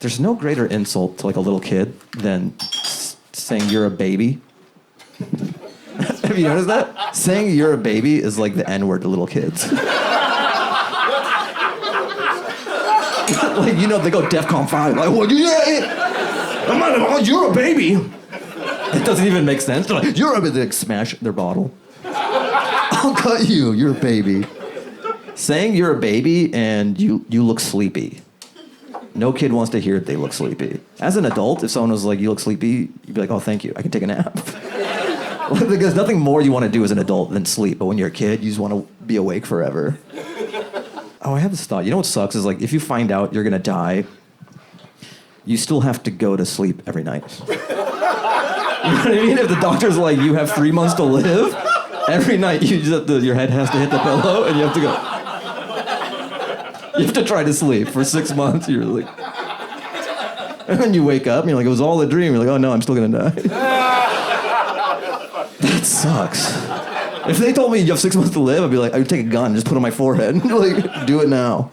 There's no greater insult to like a little kid than saying you're a baby. Have you noticed that? Saying you're a baby is like the N-word to little kids. Like, you know, they go DEFCON 5. Like, well, yeah, you're a baby. It doesn't even make sense. They're like, you're a baby. They like, smash their bottle. I'll cut you. You're a baby. Saying you're a baby and you look sleepy. No kid wants to hear they look sleepy. As an adult, if someone was like, you look sleepy, you'd be like, oh, thank you. I can take a nap. There's nothing more you want to do as an adult than sleep. But when you're a kid, you just want to be awake forever. Oh, I had this thought. You know what sucks is like if you find out you're going to die, you still have to go to sleep every night. You know what I mean? If the doctor's like, you have 3 months to live, every night you just have to, your head has to hit the pillow and you have to go. You have to try to sleep for 6 months. You're like, and then you wake up and you're like, it was all a dream. You're like, oh no, I'm still going to die. That sucks. If they told me you have 6 months to live, I'd be like, I would take a gun and just put it on my forehead. Like, do it now.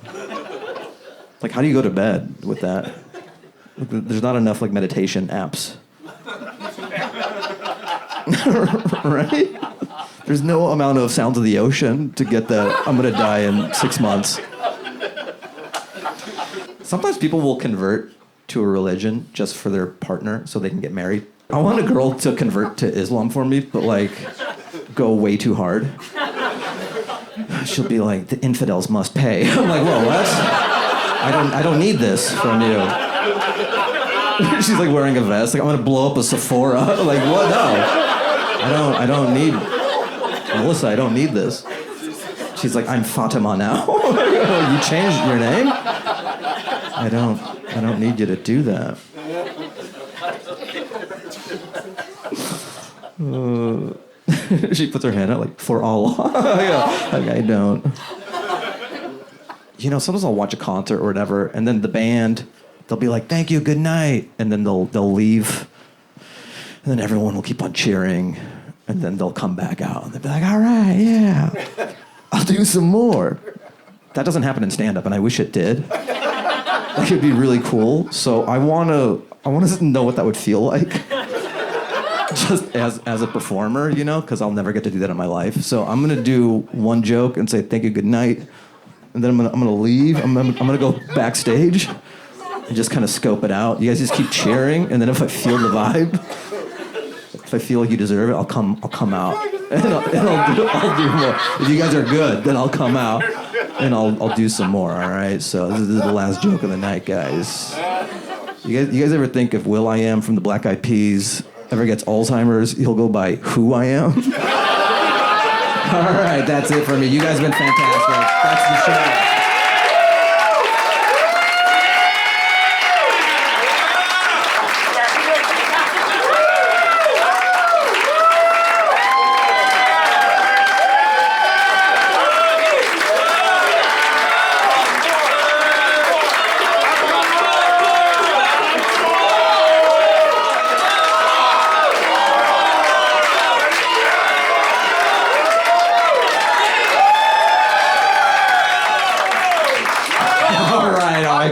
Like, how do you go to bed with that? There's not enough, like, meditation apps. Right? There's no amount of sounds of the ocean to get that I'm going to die in 6 months. Sometimes people will convert to a religion just for their partner so they can get married. I want a girl to convert to Islam for me, but, like, go way too hard. She'll be like, the infidels must pay. I'm like, whoa, what? I don't need this from you. She's like wearing a vest. Like, I'm gonna blow up a Sephora. Like, what? No. I don't need, Melissa, I don't need this. She's like, I'm Fatima now. You changed your name? I don't need you to do that. She puts her hand out like, for Allah. Yeah, like, I don't. You know, sometimes I'll watch a concert or whatever, and then the band, they'll be like, thank you, good night. And then they'll leave. And then everyone will keep on cheering. And then they'll come back out. And they'll be like, all right, yeah. I'll do some more. That doesn't happen in stand-up, and I wish it did. Like, it'd be really cool. So I want to know what that would feel like. Just as a performer, you know, because I'll never get to do that in my life. So I'm gonna do one joke and say thank you, good night, and then I'm gonna leave. I'm gonna go backstage and just kind of scope it out. You guys just keep cheering, and then if I feel the vibe, if I feel like you deserve it, I'll come out, and I'll do more. If you guys are good, then I'll come out and I'll do some more. All right. So this is the last joke of the night, guys. You guys ever think if Will.I.Am from the Black Eyed Peas ever gets Alzheimer's, he'll go by Who I Am? All right, that's it for me. You guys have been fantastic. That's the show.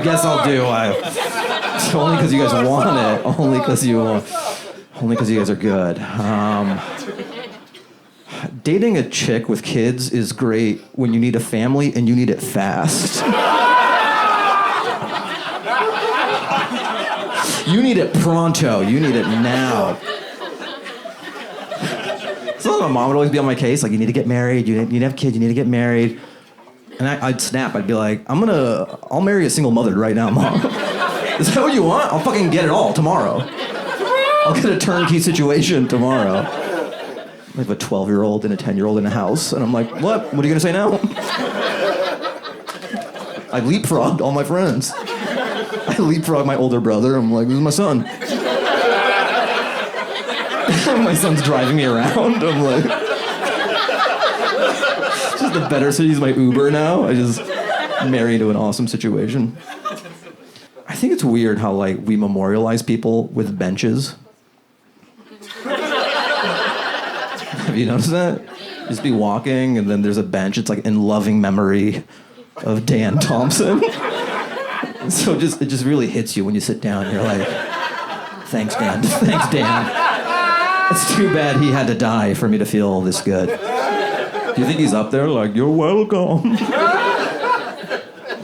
Guess I'll do. Only because you guys want it. Only because you guys are good. Dating a chick with kids is great when you need a family and you need it fast. You need it pronto. You need it now. So my mom would always be on my case, like, you need to get married. You need to have kids. You need to get married. And I'd snap. I'd be like, I'll marry a single mother right now, Mom. Is that what you want? I'll fucking get it all tomorrow. I'll get a turnkey situation tomorrow. I have a 12-year-old and a 10-year-old in a house, and I'm like, what? What are you gonna say now? I leapfrogged all my friends. I leapfrogged my older brother. I'm like, this is my son. My son's driving me around. I'm like, just the better city's my Uber now. I just married to an awesome situation. I think it's weird how, like, we memorialize people with benches. Have you noticed that? You just be walking, and then there's a bench. It's like in loving memory of Dan Thompson. So it just really hits you when you sit down. You're like, thanks, Dan. Thanks, Dan. It's too bad he had to die for me to feel this good. Do you think he's up there like, you're welcome?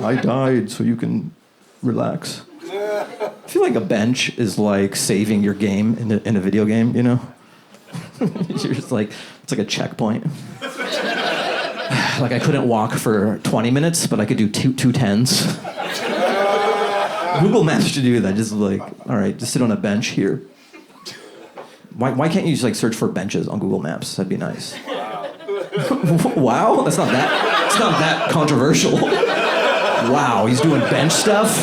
I died so you can relax. I feel like a bench is like saving your game in a video game, you know? You're just like, it's like a checkpoint. Like I couldn't walk for 20 minutes, but I could do two 10s. Google Maps should do that. Just like, all right, just sit on a bench here. Why can't you just like search for benches on Google Maps? That'd be nice. Wow, that's not that controversial. Wow, he's doing bench stuff.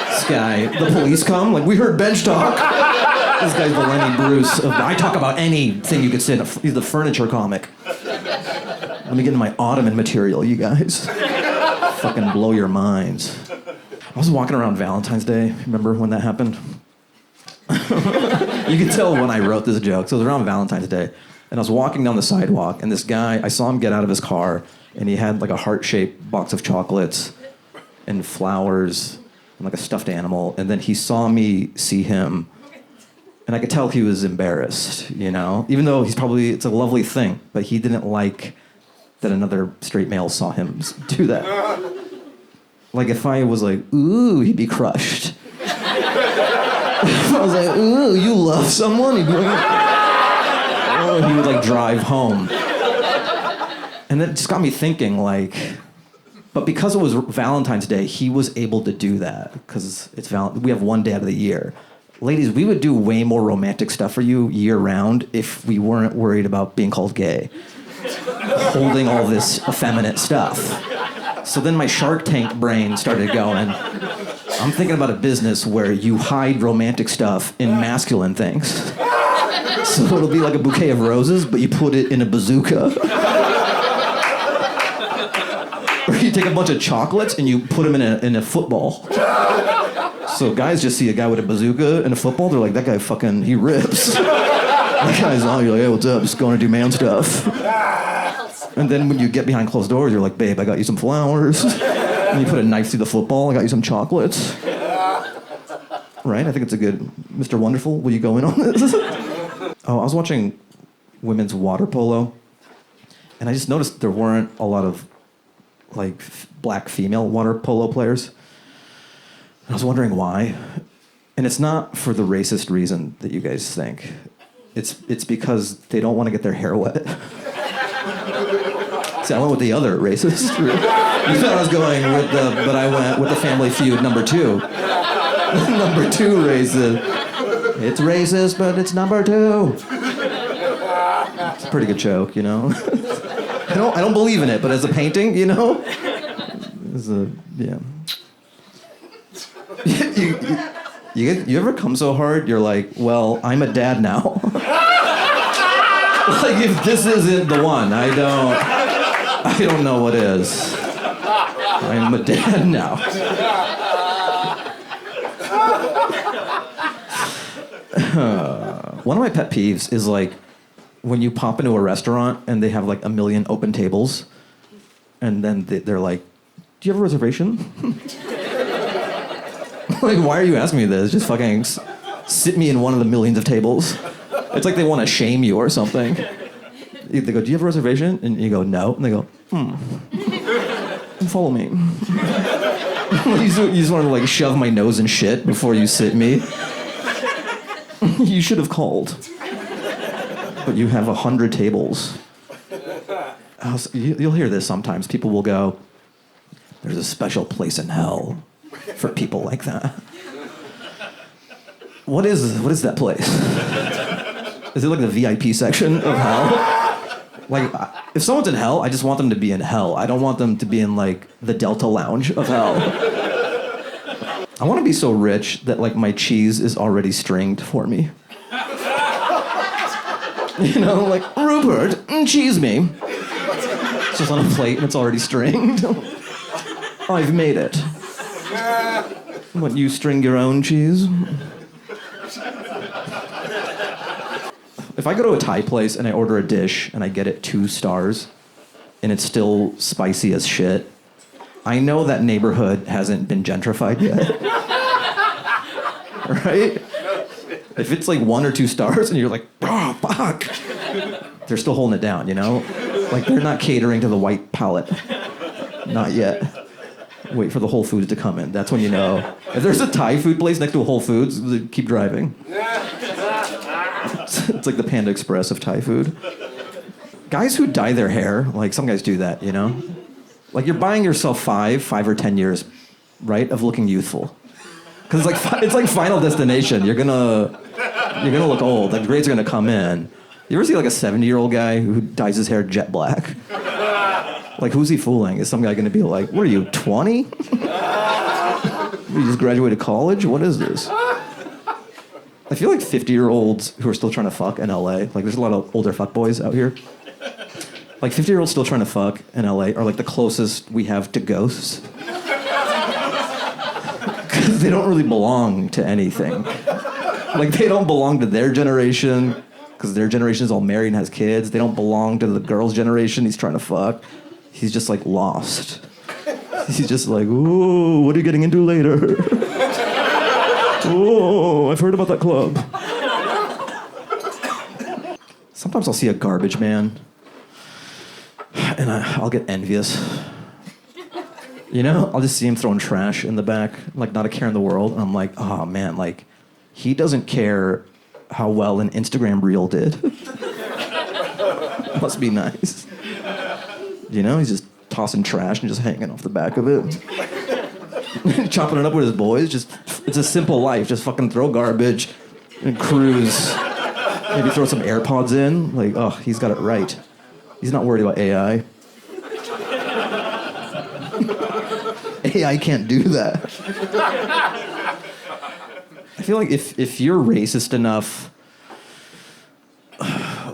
This guy, the police come, like we heard bench talk. This guy's the Lenny Bruce. I talk about anything you could say. He's the furniture comic. Let me get into my Ottoman material, you guys. Fucking blow your minds. I was walking around Valentine's Day. Remember when that happened? You can tell when I wrote this joke. So it was around Valentine's Day. And I was walking down the sidewalk, and this guy, I saw him get out of his car, and he had like a heart-shaped box of chocolates and flowers and like a stuffed animal. And then he saw me see him, and I could tell he was embarrassed, you know? Even though it's a lovely thing, but he didn't like that another straight male saw him do that. Like if I was like, ooh, he'd be crushed. If I was like, ooh, you love someone? He'd be like, oh, he would like drive home. And that just got me thinking like, but because it was Valentine's Day, he was able to do that because we have one day out of the year. Ladies, we would do way more romantic stuff for you year round if we weren't worried about being called gay. Holding all this effeminate stuff. So then my Shark Tank brain started going. I'm thinking about a business where you hide romantic stuff in masculine things. So it'll be like a bouquet of roses, but you put it in a bazooka. Or you take a bunch of chocolates and you put them in a football. So guys just see a guy with a bazooka and a football, they're like, that guy fucking, he rips. That guy's on, you're like, hey, what's up? Just going to do man stuff. And then when you get behind closed doors, you're like, babe, I got you some flowers. And you put a knife through the football, I got you some chocolates. Right? I think it's a good, Mr. Wonderful, will you go in on this? Oh, I was watching women's water polo, and I just noticed there weren't a lot of like black female water polo players. And I was wondering why. And it's not for the racist reason that you guys think. It's because they don't want to get their hair wet. See, I went with the other racist. You thought I was going with but I went with the Family Feud number 2. Number 2 racist. It's racist, but it's number 2. It's a pretty good joke, you know. I don't believe in it, but as a painting, you know, yeah. You ever come so hard, you're like, well, I'm a dad now. Like, if this isn't the one, I don't know what is. I'm a dad now. One of my pet peeves is like when you pop into a restaurant and they have like a million open tables, and then they're like, do you have a reservation? Like, why are you asking me this? Just fucking sit me in one of the millions of tables. It's like they want to shame you or something. They go, do you have a reservation? And you go, no. And they go, follow me. You just want to like shove my nose in shit before you sit me. You should have called. But you have 100 tables. You'll hear this sometimes. People will go, there's a special place in hell for people like that. What is that place? Is it like the VIP section of hell? Like, if someone's in hell, I just want them to be in hell. I don't want them to be in like the Delta Lounge of hell. I want to be so rich that like my cheese is already stringed for me. You know, like, Rupert, cheese me. It's just on a plate and it's already stringed. I've made it. What, you string your own cheese? If I go to a Thai place and I order a dish and I get it 2 stars and it's still spicy as shit, I know that neighborhood hasn't been gentrified yet. Right? If it's like 1 or 2 stars and you're like, oh, fuck. They're still holding it down, you know? Like, they're not catering to the white palate. Not yet. Wait for the Whole Foods to come in. That's when you know. If there's a Thai food place next to a Whole Foods, keep driving. It's like the Panda Express of Thai food. Guys who dye their hair, like some guys do that, you know? Like you're buying yourself 5 or 10 years, right, of looking youthful. Because it's like Final Destination. You're gonna look old. The grades are gonna come in. You ever see like a 70-year-old guy who dyes his hair jet black? Like, who's he fooling? Is some guy gonna be like, what are you, 20? You just graduated college? What is this? I feel like 50-year-olds who are still trying to fuck in LA, like there's a lot of older fuckboys out here. Like 50-year-olds still trying to fuck in LA are like the closest we have to ghosts. Because they don't really belong to anything. Like they don't belong to their generation, because their generation is all married and has kids. They don't belong to the girl's generation he's trying to fuck. He's just like lost. He's just like, ooh, what are you getting into later? Oh, I've heard about that club. Sometimes I'll see a garbage man and I'll get envious. You know, I'll just see him throwing trash in the back, like not a care in the world. And I'm like, oh man, like he doesn't care how well an Instagram reel did. Must be nice. You know, he's just tossing trash and just hanging off the back of it. Chopping it up with his boys. Just, it's a simple life. Just fucking throw garbage and cruise. Maybe throw some AirPods in. Like, oh, he's got it right. He's not worried about AI. AI can't do that. I feel like if you're racist enough,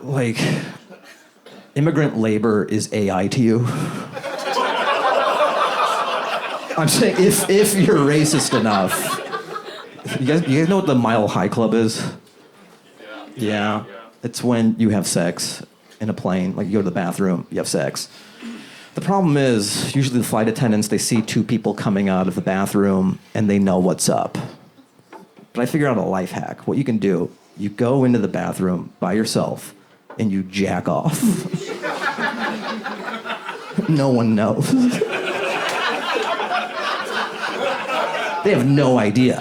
like, immigrant labor is AI to you. I'm saying if you're racist enough. You guys know what the Mile High Club is? Yeah. It's when you have sex in a plane, like you go to the bathroom, you have sex. The problem is, usually the flight attendants, they see 2 people coming out of the bathroom and they know what's up. But I figured out a life hack. What you can do, you go into the bathroom by yourself and you jack off. No one knows. They have no idea.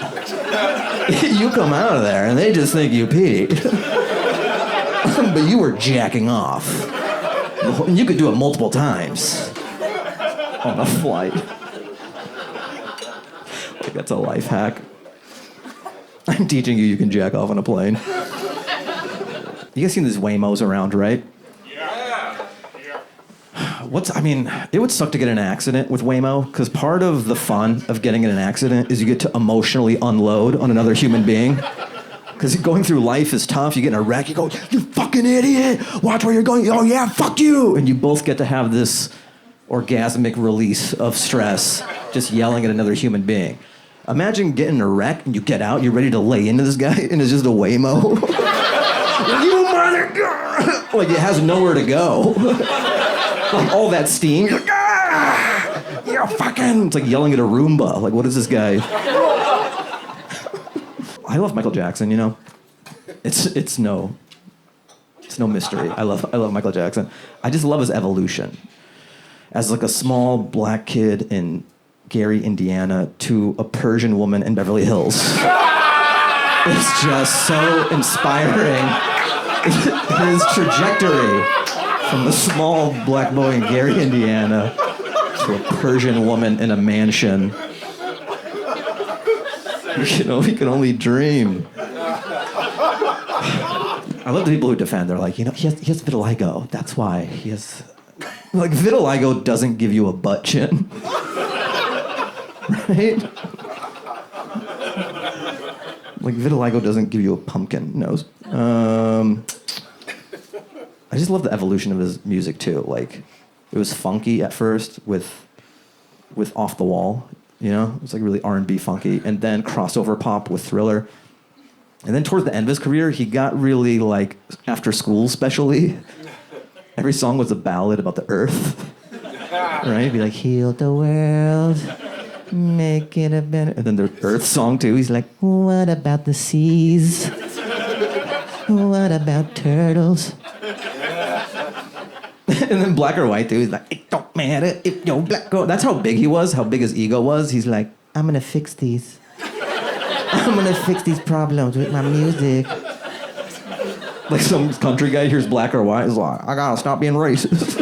You come out of there and they just think you peed. But you were jacking off. And you could do it multiple times on a flight. Like, that's a life hack. I'm teaching you can jack off on a plane. You guys seen these Waymos around, right? Yeah. It would suck to get in an accident with Waymo, because part of the fun of getting in an accident is you get to emotionally unload on another human being. Because going through life is tough. You get in a wreck, you go, you fucking idiot! Watch where you're going. Oh yeah, fuck you! And you both get to have this orgasmic release of stress, just yelling at another human being. Imagine getting in a wreck and you get out, you're ready to lay into this guy, and it's just a Waymo. You mother... Like, it has nowhere to go. Like, all that steam, you're like, ah! You're fucking... It's like yelling at a Roomba. Like, what is this guy? I love Michael Jackson, you know? It's no mystery. I love Michael Jackson. I just love his evolution. As like a small black kid in Gary, Indiana, to a Persian woman in Beverly Hills. It's just so inspiring. His trajectory from a small black boy in Gary, Indiana, to a Persian woman in a mansion. You know, he can only dream. I love the people who defend. They're like, you know, he has vitiligo. That's why he has... Like, vitiligo doesn't give you a butt chin. Right? Like, vitiligo doesn't give you a pumpkin nose. I just love the evolution of his music, too. Like, it was funky at first with Off the Wall, you know? It was like really R&B funky. And then crossover pop with Thriller. And then towards the end of his career, he got really, like, after school specially. Every song was a ballad about the earth. Right? He'd be like, heal the world, make it a better... And then the Earth song, too. He's like, what about the seas? What about turtles? And then Black or White, too. He's like, it don't matter if you're black or... That's how big he was, how big his ego was. He's like, I'm gonna fix these. I'm gonna fix these problems with my music. Like some country guy hears Black or White, is like, I gotta stop being racist.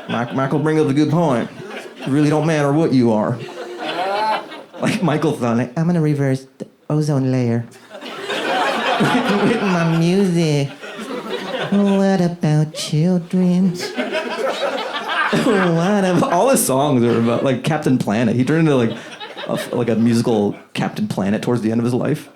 Michael bring up a good point. It really don't matter what you are. Like Michael thought, like, I'm gonna reverse the ozone layer. With my music. What about children? What about... All his songs are about like Captain Planet. He turned into like a musical Captain Planet towards the end of his life.